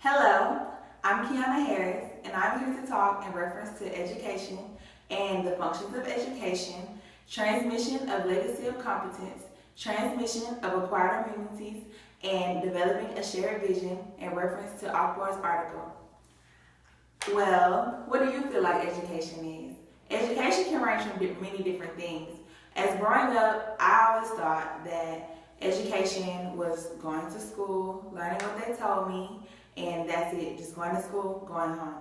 Hello, I'm Kiana Harris, and I'm here to talk in reference to education and the functions of education, transmission of legacy of competence, transmission of acquired immunities, and developing a shared vision in reference to Akbar's article. Well, what do you feel like education is? Education can range from many different things. As growing up, I always thought that education was going to school, learning what they told me, and that's it, just going to school, going home.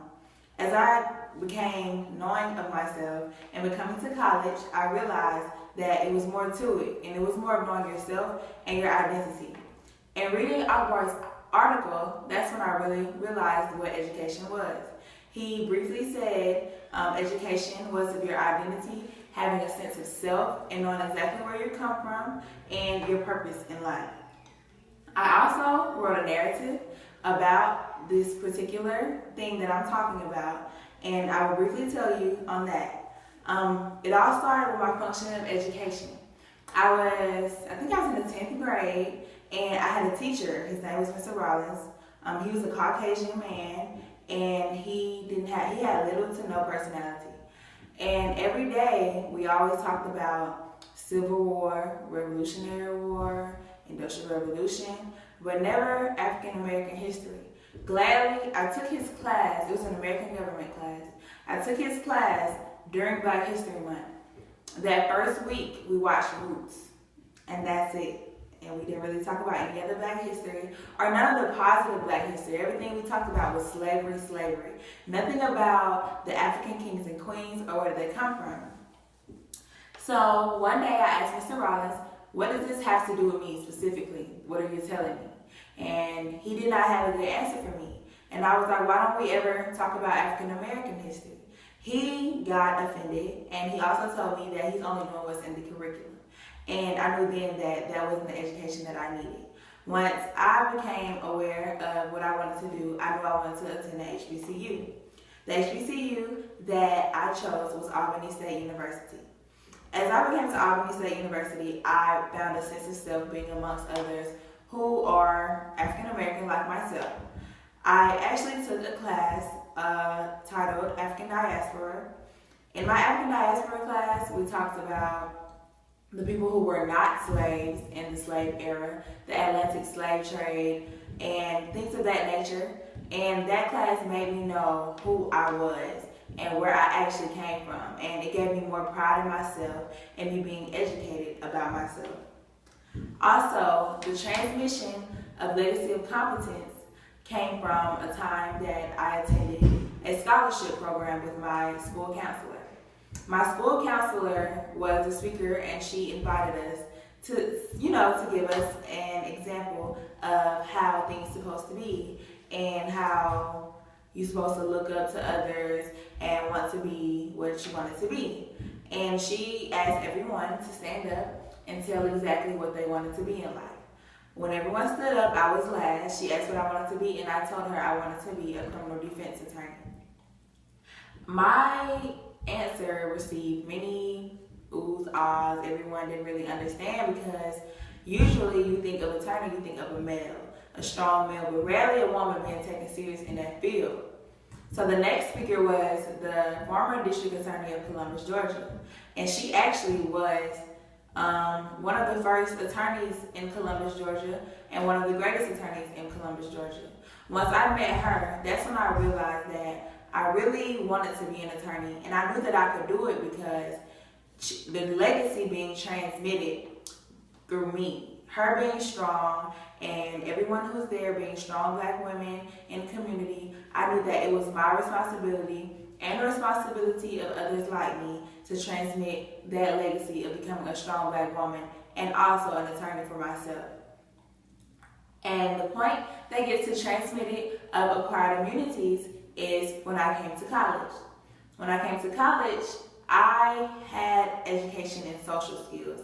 As I became knowing of myself and becoming to college, I realized that it was more to it, and it was more of knowing yourself and your identity. And reading Akbar's article, that's when I really realized what education was. He briefly said education was of your identity, having a sense of self, and knowing exactly where you come from and your purpose in life. I also wrote a narrative about this particular thing that I'm talking about, and I will briefly tell you on that. It all started with my function of education. I think I was in the 10th grade, and I had a teacher. His name was Mr. Rollins. He was a Caucasian man, and he had little to no personality. And every day we always talked about Civil War, Revolutionary War, Industrial Revolution, but never African American history. Gladly, I took his class. It was an American government class. I took his class during Black History Month. That first week, we watched Roots, and that's it. And we didn't really talk about any other Black history or none of the positive Black history. Everything we talked about was slavery. Nothing about the African kings and queens or where they come from. So one day I asked Mr. Rollins, what does this have to do with me specifically? What are you telling me? And he did not have a good answer for me. And I was like, why don't we ever talk about African American history? He got offended, and he also told me that he's only doing what's in the curriculum. And I knew then that that wasn't the education that I needed. Once I became aware of what I wanted to do, I knew I wanted to attend the HBCU. The HBCU that I chose was Albany State University. As I became to Albany State University, I found a sense of self being amongst others who are African American like myself. I actually took a class titled African Diaspora. In my African Diaspora class, we talked about the people who were not slaves in the slave era, the Atlantic slave trade, and things of that nature. And that class made me know who I was and where I actually came from. And it gave me more pride in myself and me being educated about myself. Also, the transmission of legacy of competence came from a time that I attended a scholarship program with my school counselor. My school counselor was a speaker, and she invited us to give us an example of how things are supposed to be and how you're supposed to look up to others and want to be what you wanted to be. And she asked everyone to stand up and tell exactly what they wanted to be in life. When everyone stood up, I was last. She asked what I wanted to be, and I told her I wanted to be a criminal defense attorney. My answer received many oohs, ahs. Everyone didn't really understand because usually you think of attorney, you think of a male, a strong male, but rarely a woman being taken serious in that field. So the next speaker was the former district attorney of Columbus, Georgia, and she actually was one of the first attorneys in Columbus, Georgia, and one of the greatest attorneys in Columbus, Georgia. Once I met her, that's when I realized that I really wanted to be an attorney, and I knew that I could do it because the legacy being transmitted through me, her being strong, and everyone who's there being strong Black women in the community, I knew that it was my responsibility and the responsibility of others like me to transmit that legacy of becoming a strong Black woman and also an attorney for myself. And the point that gets to transmitted of acquired immunities is when I came to college. When I came to college, I had education in social skills,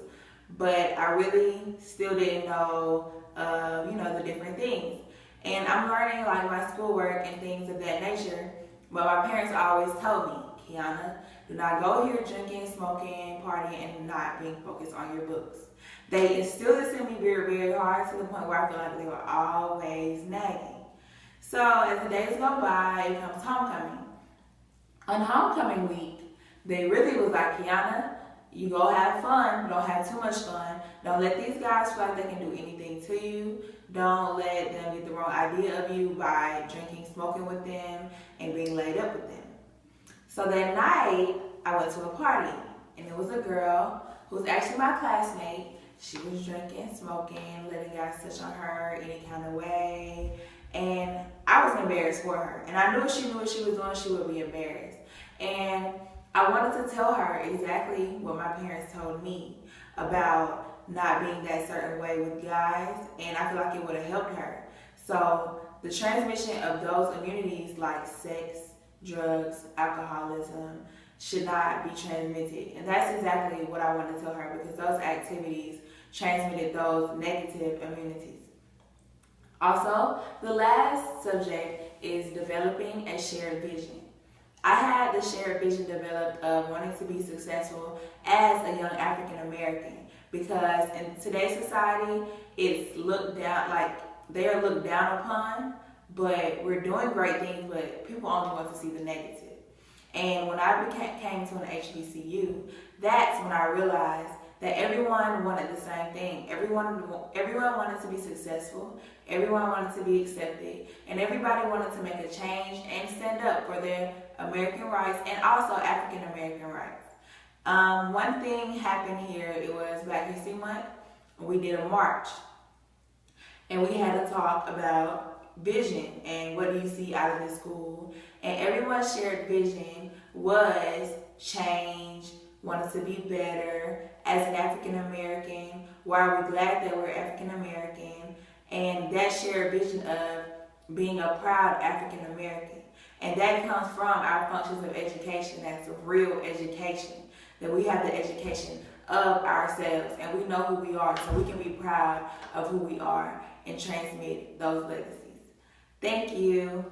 but I really still didn't know, the different things. And I'm learning like my schoolwork and things of that nature, but my parents always told me, Kiana, do not go here drinking, smoking, partying, and not being focused on your books. They instilled this in me very, very hard to the point where I feel like they were always nagging. So as the days go by, it comes homecoming. On homecoming week, they really was like, Kiana, you go have fun, but don't have too much fun. Don't let these guys feel like they can do anything to you. Don't let them get the wrong idea of you by drinking, smoking with them, and being laid up with them. So that night, I went to a party, and it was a girl who was actually my classmate. She was drinking, smoking, letting guys touch on her any kind of way. And I was embarrassed for her. And I knew if she knew what she was doing, she would be embarrassed. And I wanted to tell her exactly what my parents told me about not being that certain way with guys. And I feel like it would have helped her. So the transmission of those immunities like sex, drugs, alcoholism should not be transmitted. And that's exactly what I want to tell her, because those activities transmitted those negative immunities. Also, the last subject is developing a shared vision. I had the shared vision developed of wanting to be successful as a young African American, because in today's society, it's looked down, like they are looked down upon, but we're doing great things, but people only want to see the negative. And when I came to an HBCU, that's when I realized that everyone wanted the same thing. Everyone wanted to be successful, everyone wanted to be accepted, and everybody wanted to make a change and stand up for their American rights and also African American rights. One thing happened here, it was Black History Month. We did a march, and we had a talk about vision and what do you see out of this school. And everyone's shared vision was change, wanted to be better as an African American. Why are we glad that we're African American? And that shared vision of being a proud African American. And that comes from our functions of education. That's real education. That we have the education of ourselves and we know who we are, so we can be proud of who we are and transmit those legacies. Thank you.